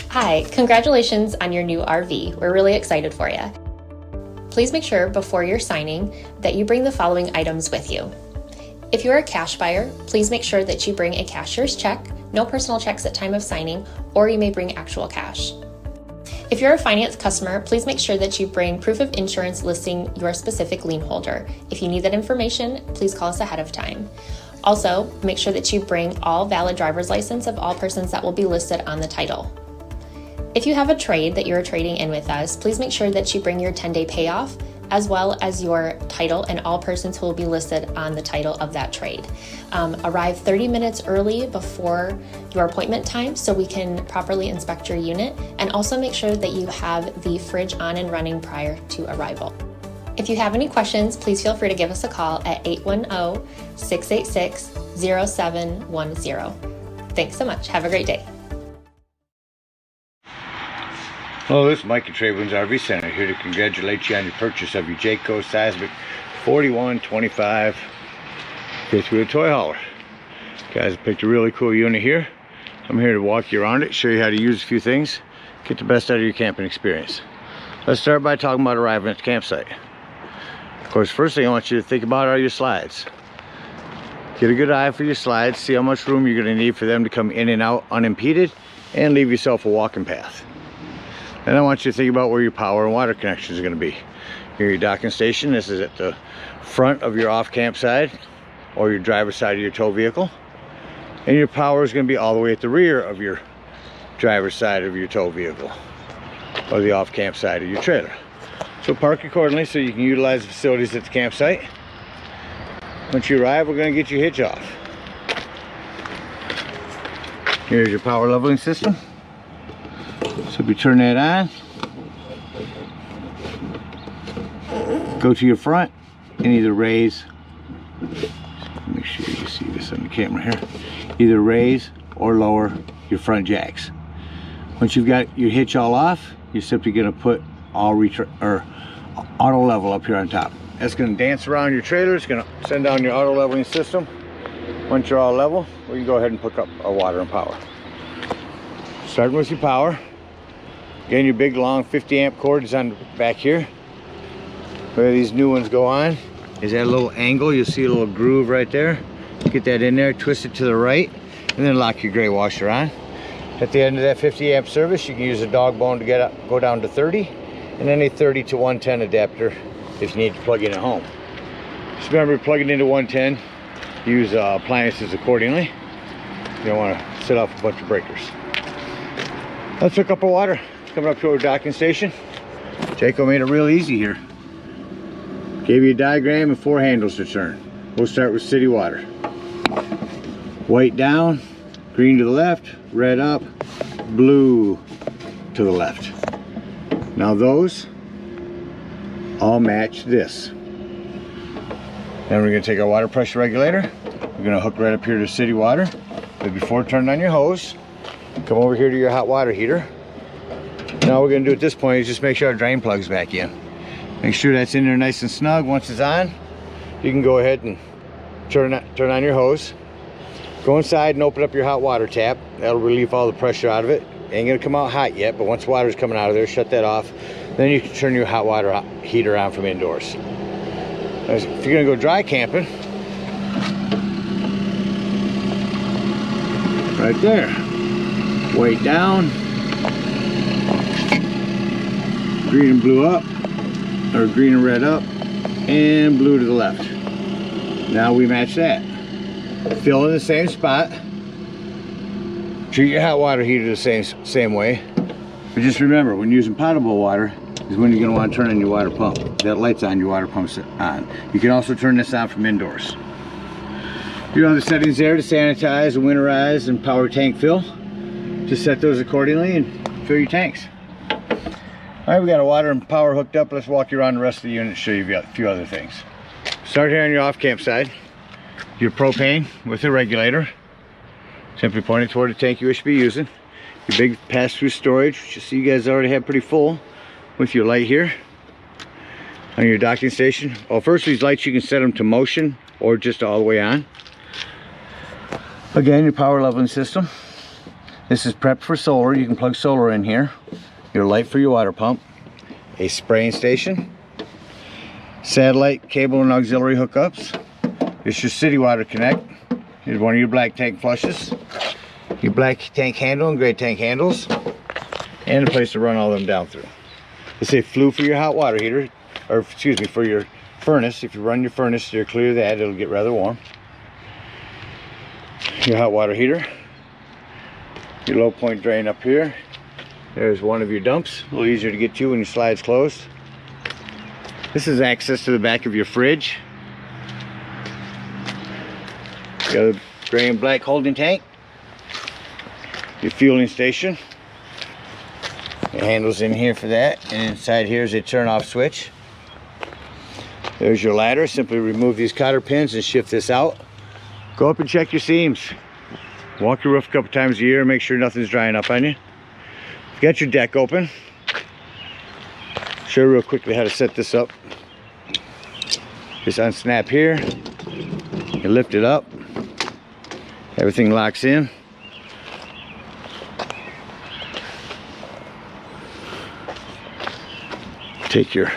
Hi, congratulations on your new RV. We're really excited for you. Please make sure before you're signing that you bring the following items with you. If you're a cash buyer, please make sure that you bring a cashier's check, no personal checks at time of signing, or you may bring actual cash. If you're a finance customer, please make sure that you bring proof of insurance listing your specific lien holder. If you need that information, please call us ahead of time. Also, make sure that you bring all valid driver's license of all persons that will be listed on the title. If you have a trade that you're trading in with us, please make sure that you bring your 10-day payoff as well as your title and all persons who will be listed on the title of that trade. Arrive 30 minutes early before your appointment time so we can properly inspect your unit, and also make sure that you have the fridge on and running prior to arrival. If you have any questions, please feel free to give us a call at 810-686-0710. Thanks so much. Have a great day. Hello, this is Mike at TradeWinds RV Center, here to congratulate you on your purchase of your Jayco Seismic 4125 fifth wheel toy hauler. Guys, I picked a really cool unit here. I'm here to walk you around it, show you how to use a few things, get the best out of your camping experience. Let's start by talking about arriving at the campsite. Of course, first thing I want you to think about are your slides. Get a good eye for your slides, see how much room you're going to need for them to come in and out unimpeded, and leave yourself a walking path. Then I want you to think about where your power and water connections are going to be. Here, your docking station. This is at the front of your off camp side or your driver's side of your tow vehicle. And your power is going to be all the way at the rear of your driver's side of your tow vehicle or the off camp side of your trailer. So park accordingly so you can utilize the facilities at the campsite. Once you arrive, we're going to get your hitch off. Here's your power leveling system. So if you turn that on, go to your front and either raise, make sure you see this on the camera here, either raise or lower your front jacks. Once you've got your hitch all off, you're simply going to put auto level up here on top. That's going to dance around your trailer. It's going to send down your auto leveling system. Once you're all level, we can go ahead and hook up our water and power. Starting with your power. Again, your big long 50 amp cord is on the back here. Where these new ones go on is that little angle. You'll see a little groove right there. Get that in there, twist it to the right, and then lock your gray washer on. At the end of that 50 amp service, you can use a dog bone to go down to 30, and then a 30 to 110 adapter if you need to plug in at home. Just remember, plugging into 110, use appliances accordingly. You don't want to set off a bunch of breakers. Let's hook up our water. Coming up to our docking station. Jayco made it real easy here. Gave you a diagram and 4 handles to turn. We'll start with city water. White down, green to the left, red up, blue to the left. Now those all match this. Then we're going to take our water pressure regulator. We're going to hook right up here to city water. But before turning on your hose, come over here to your hot water heater. Now what we're going to do at this point is just make sure our drain plug's back in. Make sure that's in there nice and snug. Once it's on, you can go ahead and turn on your hose. Go inside and open up your hot water tap. That'll relieve all the pressure out of it. Ain't going to come out hot yet, but once water's coming out of there, shut that off. Then you can turn your hot water heater on from indoors. If you're going to go dry camping, right there, weight down, green and blue up, or green and red up, and blue to the left. Now we match that. Fill in the same spot. Treat your hot water heater the same way. But just remember, when using potable water is when you're going to want to turn on your water pump. That light's on, your water pump's on. You can also turn this on from indoors. You have the settings there to sanitize and winterize and power tank fill. Just set those accordingly and fill your tanks. Alright, we got our water and power hooked up. Let's walk you around the rest of the unit and show you a few other things. Start here on your off camp side. Your propane with the regulator. Simply point it toward the tank you wish to be using. Your big pass-through storage, which you see you guys already have pretty full, with your light here. On your docking station. Well, first, these lights you can set them to motion or just all the way on. Again, your power leveling system. This is prepped for solar. You can plug solar in here. Your light for your water pump. A spraying station. Satellite, cable, and auxiliary hookups. This is your city water connect. Here's one of your black tank flushes. Your black tank handle and gray tank handles. And a place to run all of them down through. It's a flue for your hot water heater. Or excuse me, for your furnace. If you run your furnace, steer clear of that, it'll get rather warm. Your hot water heater. Your low point drain up here. There's one of your dumps. A little easier to get to when your slide's closed. This is access to the back of your fridge. You got a gray and black holding tank. Your fueling station. The handle's in here for that. And inside here is a turn off switch. There's your ladder. Simply remove these cotter pins and shift this out. Go up and check your seams. Walk your roof a couple times a year and make sure nothing's drying up on you. You got your deck open. Show you real quickly how to set this up. Just unsnap here. You lift it up. Everything locks in. Take your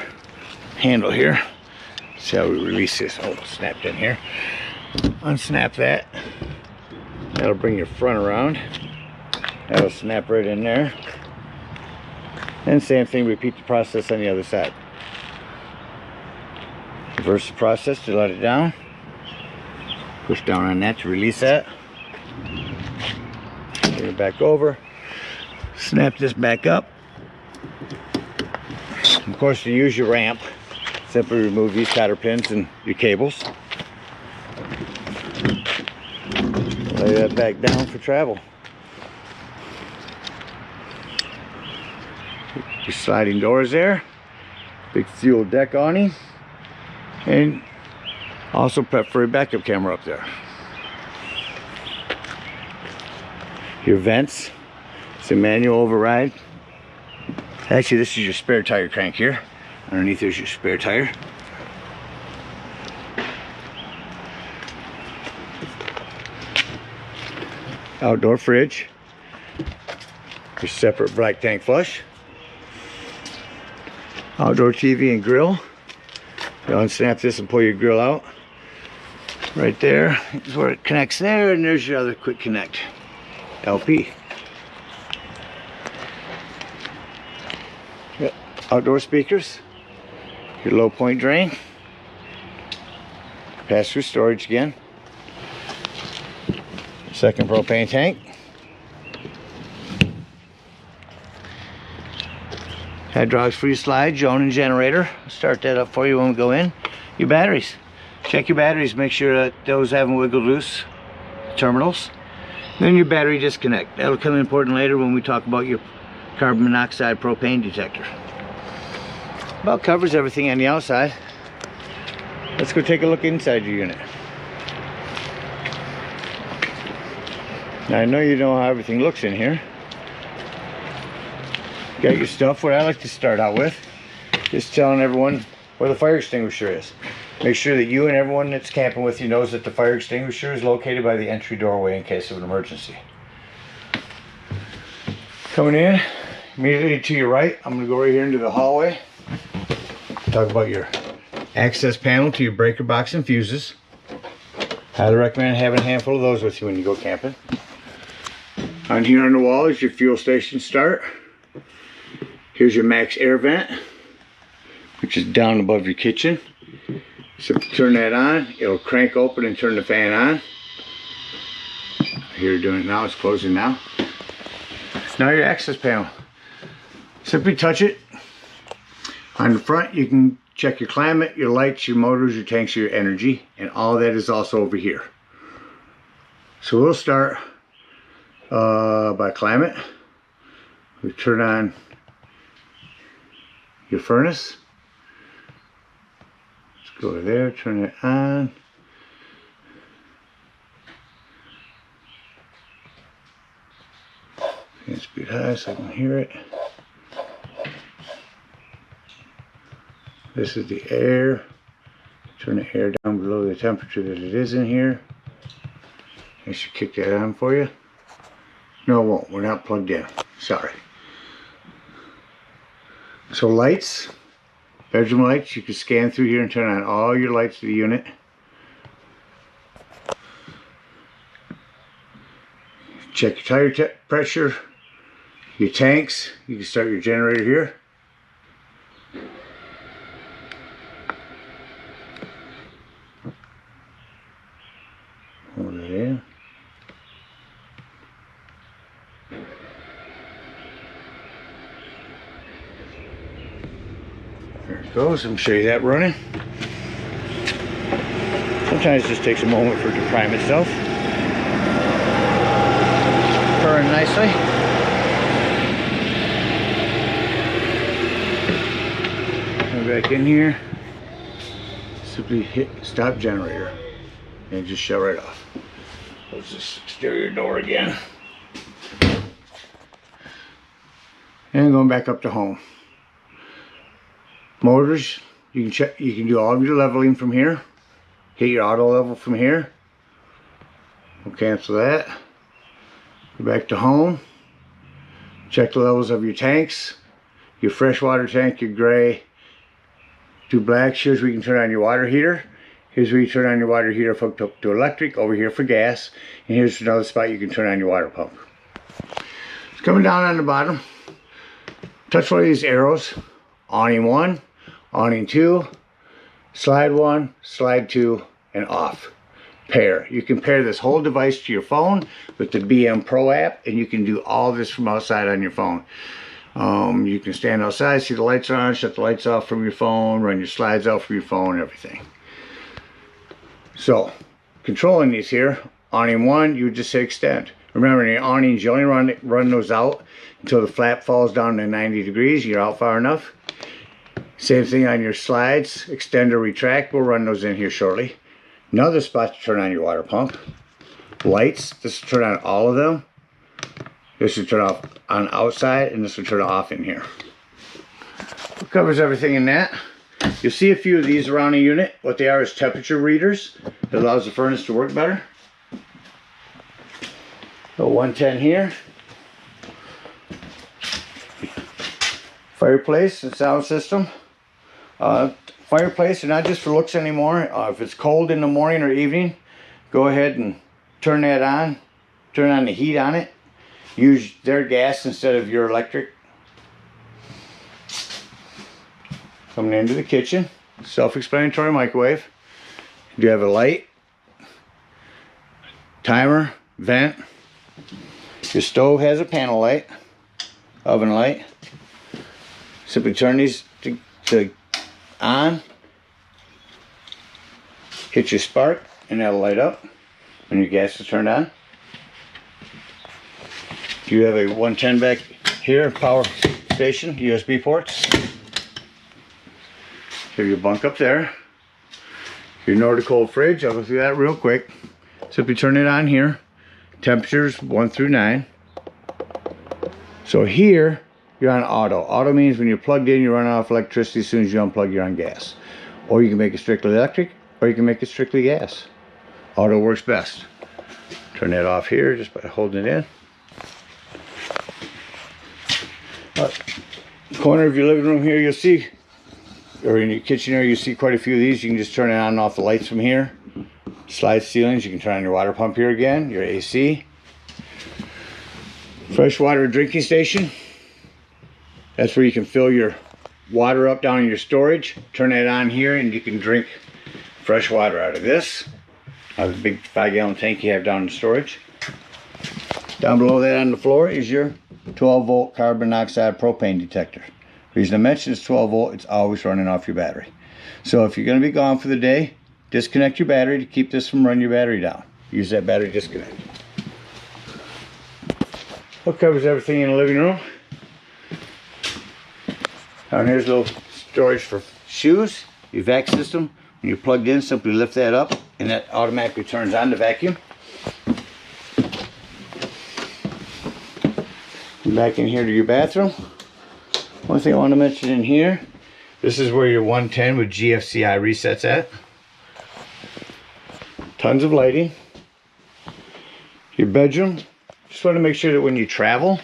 handle here. See how we release this. Oh, it's snapped in here. Unsnap that. That'll bring your front around. That'll snap right in there. And same thing, repeat the process on the other side. Reverse the process to let it down. Push down on that to release that. Bring it back over. Snap this back up. Of course, to use your ramp, simply remove these cotter pins and your cables. Lay that back down for travel. Your sliding doors there. Big fuel deck awning. And also prep for a backup camera up there. Your vents. It's a manual override. Actually, this is your spare tire crank here. Underneath there's your spare tire. Outdoor fridge. Your separate black tank flush. Outdoor TV and grill. You unsnap this and pull your grill out. Right there is where it connects there, and there's your other quick connect LP. Yep. Outdoor speakers. Your low point drain. Pass-through storage again. Second propane tank. Hydraulics for your slide, Joan and generator. I'll start that up for you when we go in. Your batteries. Check your batteries, make sure that those haven't wiggled loose. Terminals. Then your battery disconnect. That'll come in important later when we talk about your carbon monoxide propane detector. About covers everything on the outside. Let's go take a look inside your unit. Now I know you know how everything looks in here. Got your stuff. What I like to start out with is telling everyone where the fire extinguisher is. Make sure that you and everyone that's camping with you knows that the fire extinguisher is located by the entry doorway in case of an emergency. Coming in, immediately to your right, I'm going to go right here into the hallway. Talk about your access panel to your breaker box and fuses. Highly recommend having a handful of those with you when you go camping. On here on the wall is your fuel station start. Here's your max air vent, which is down above your kitchen. So turn that on, it'll crank open and turn the fan on. Here doing it now, it's closing now. Now your access panel. Simply touch it. On the front you can check your climate, your lights, your motors, your tanks, your energy, and all of that is also over here. So we'll start by climate. We turn on your furnace. Let's go over there, turn it on. Fan speed high so I can hear it. This is the air. Turn the air down below the temperature that it is in here. I should kick that on for you. No, it won't. We're not plugged in. Sorry. So lights, bedroom lights, you can scan through here and turn on all your lights of the unit. Check your tire pressure, your tanks. You can start your generator here. Hold it in. There it goes. I'm going to show you that running. Sometimes it just takes a moment for it to prime itself. Purring nicely. Go back in here. Simply hit stop generator and just shut right off. Close this exterior door again. And going back up to home. Motors, you can check. You can do all of your leveling from here. Hit your auto level from here. We'll cancel that. Go back to home. Check the levels of your tanks. Your freshwater tank, your gray, 2 blacks. Here's where you can turn on your water heater. Here's where you turn on your water heater hooked up to electric. Over here for gas. And here's another spot you can turn on your water pump. It's coming down on the bottom. Touch one of these arrows. Awning 1, awning 2, slide 1, slide 2, and off. Pair. You can pair this whole device to your phone with the BM Pro app, and you can do all this from outside on your phone. You can stand outside, see the lights are on, shut the lights off from your phone, run your slides out from your phone, and everything. So, controlling these here, awning 1, you would just say extend. Remember, in your awnings, you only run those out until the flap falls down to 90 degrees. You're out far enough. Same thing on your slides, extend or retract. We'll run those in here shortly. Another spot to turn on your water pump. Lights, this will turn on all of them. This will turn off on outside, and this will turn off in here. It covers everything in that. You'll see a few of these around the unit. What they are is temperature readers. It allows the furnace to work better. So 110 here. Fireplace and sound system. Fireplace are not just for looks anymore. If it's cold in the morning or evening, go ahead and turn that on. Turn on the heat on it. Use their gas instead of your electric. Coming into the kitchen. Self-explanatory microwave. You have a light, timer, vent. Your stove has a panel light, oven light. Simply turn these to on, hit your spark, and that'll light up when your gas is turned on. You have a 110 back here, power station, USB ports. Have your bunk up there. Your Nordic cold fridge, I'll go through that real quick. Simply turn it on here. Temperatures 1 through 9. So here, you're on auto. Auto means when you're plugged in, you run off electricity. As soon as you unplug, you're on gas. Or you can make it strictly electric, or you can make it strictly gas. Auto works best. Turn that off here just by holding it in. Corner of your living room here, you'll see, or in your kitchen area, you'll see quite a few of these. You can just turn it on and off the lights from here. Slide ceilings, you can turn on your water pump here again, your AC. Freshwater drinking station. That's where you can fill your water up down in your storage. Turn that on here and you can drink fresh water out of this. Out of the big 5-gallon tank you have down in storage. Down below that on the floor is your 12-volt carbon monoxide propane detector. The reason I mention it's 12 volt, it's always running off your battery. So if you're going to be gone for the day, disconnect your battery to keep this from running your battery down. Use that battery disconnect. What covers everything in the living room? Down here's a little storage for shoes. Your vac system, when you're plugged in, simply lift that up and that automatically turns on the vacuum. Back in here to your bathroom. One thing I want to mention in here, this is where your 110 with GFCI resets at. Tons of lighting. Your bedroom, Just want to make sure that when you travel,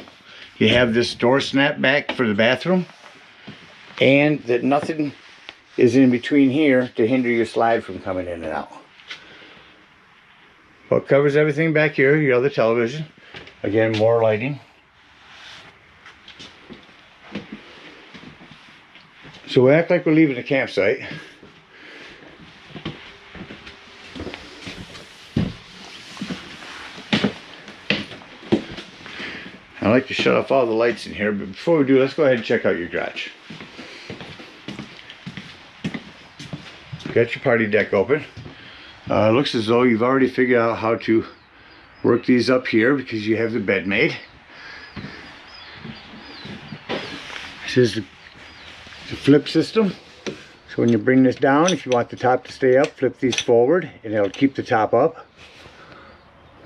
you have this door snap back for the bathroom, and that nothing is in between here to hinder your slide from coming in and out. What covers everything back here, your other television. Again, more lighting. So we act like we're leaving the campsite. I like to shut off all the lights in here, but before we do, let's go ahead and check out your garage. Got your party deck open. Looks as though you've already figured out how to work these up here because you have the bed made. This is the flip system. So when you bring this down, if you want the top to stay up, flip these forward and it'll keep the top up.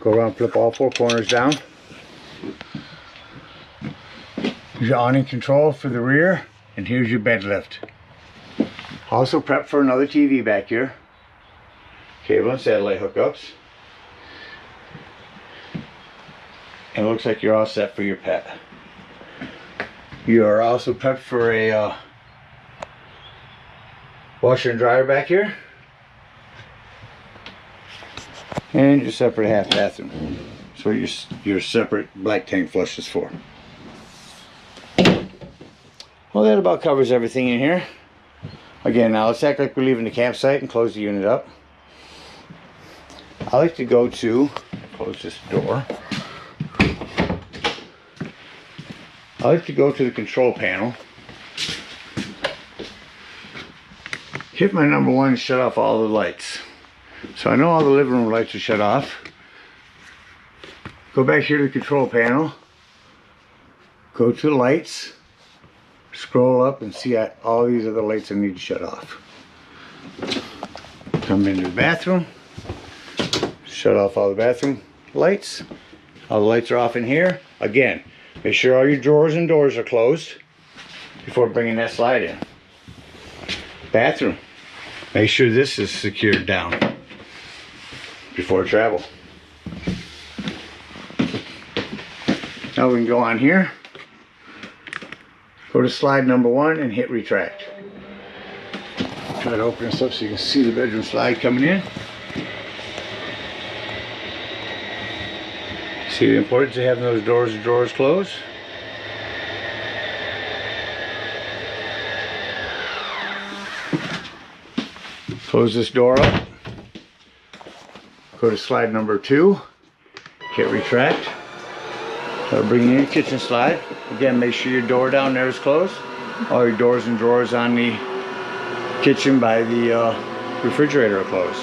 Go around, flip all four corners down. Here's your awning control for the rear, and here's your bed lift. Also prep for another TV back here. Cable and satellite hookups. And it looks like you're all set for your pet. You are also prepped for a washer and dryer back here. And your separate half bathroom. So your separate black tank flush is for. Well, that about covers everything in here. Again, now let's act like we're leaving the campsite and close the unit up. I like to go to, close this door. I like to go to the control panel. Hit my number one and shut off all the lights. So I know all the living room lights are shut off. Go back here to the control panel. Go to the lights. Scroll up and see all these other lights I need to shut off. Come into the bathroom. Shut off all the bathroom lights. All the lights are off in here. Again, make sure all your drawers and doors are closed before bringing that slide in. Bathroom. Make sure this is secured down before travel. Now we can go on here. Go to slide number one and hit retract. Try to open this up so you can see the bedroom slide coming in. See the importance of having those doors and drawers closed? Close this door up. Go to slide number two. Hit retract. Bring in your kitchen slide. Again, make sure your door down there is closed. All your doors and drawers on the kitchen by the refrigerator are closed.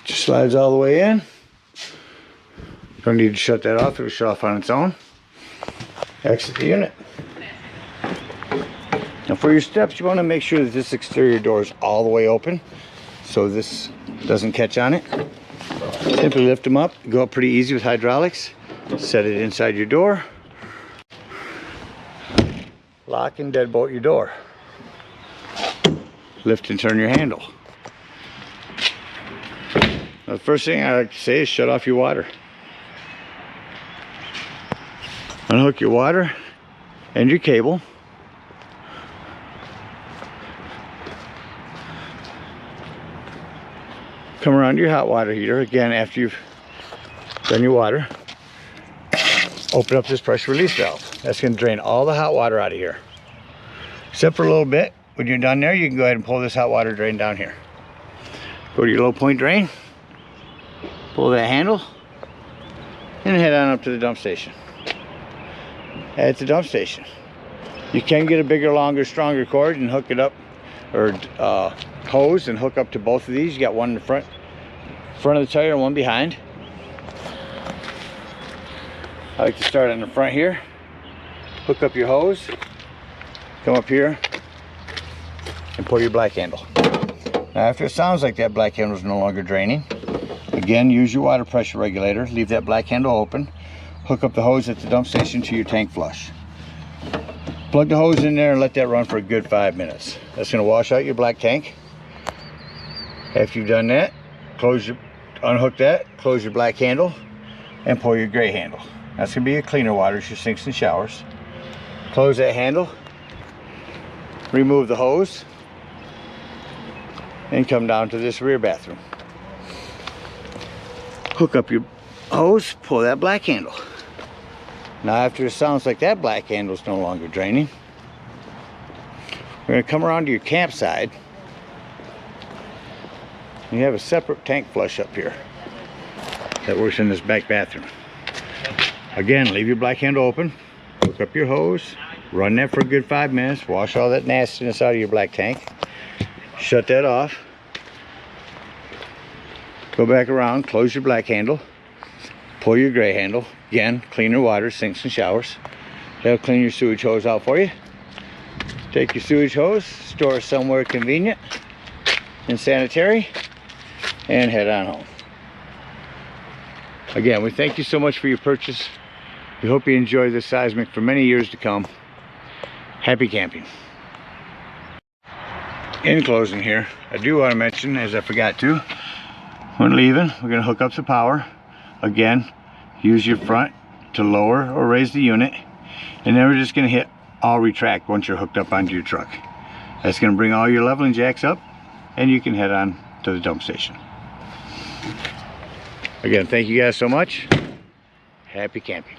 Just slides all the way in. Don't need to shut that off, it'll shut off on its own. Exit the unit. Now for your steps, you want to make sure that this exterior door is all the way open so this doesn't catch on it. Simply lift them up, go up pretty easy with hydraulics. Set it inside your door. Lock and deadbolt your door. Lift and turn your handle. Now the first thing I like to say is shut off your water. Unhook your water and your cable. Come around to your hot water heater. Again, after you've done your water, open up this pressure release valve. That's going to drain all the hot water out of here. Except for a little bit. When you're done there, you can go ahead and pull this hot water drain down here. Go to your low point drain. Pull that handle. And head on up to the dump station. At the dump station, you can get a bigger, longer, stronger cord and hook it up, or hose and hook up to both of these. You got one in the front of the tire and one behind. I like to start on the front here. Hook up your hose, come up here, and pull your black handle. Now, if it sounds like that black handle is no longer draining, again, use your water pressure regulator. Leave that black handle open. hook up the hose at the dump station to your tank flush. Plug the hose in there and let that run for a good 5 minutes. That's going to wash out your black tank. After you've done that, unhook that, close your black handle, and pull your gray handle. That's going to be your cleaner water, your sinks and showers. Close that handle, remove the hose, and come down to this rear bathroom. Hook up your hose, pull that black handle. Now after it sounds like that black handle is no longer draining, we're going to come around to your camp side. You have a separate tank flush up here that works in this back bathroom. Again, leave your black handle open, hook up your hose, run that for a good 5 minutes, wash all that nastiness out of your black tank, shut that off, go back around, close your black handle, pull your gray handle. Again, cleaner water, sinks and showers. That'll clean your sewage hose out for you. Take your sewage hose, store it somewhere convenient and sanitary, and head on home. Again, we thank you so much for your purchase. We hope you enjoy this Seismic for many years to come. Happy camping. In closing here, I do want to mention, as I forgot to, when leaving, we're going to hook up the power. Again, use your front to lower or raise the unit, and then we're just going to hit all retract once you're hooked up onto your truck. That's going to bring all your leveling jacks up, and you can head on to the dump station. Again, thank you guys so much. Happy camping.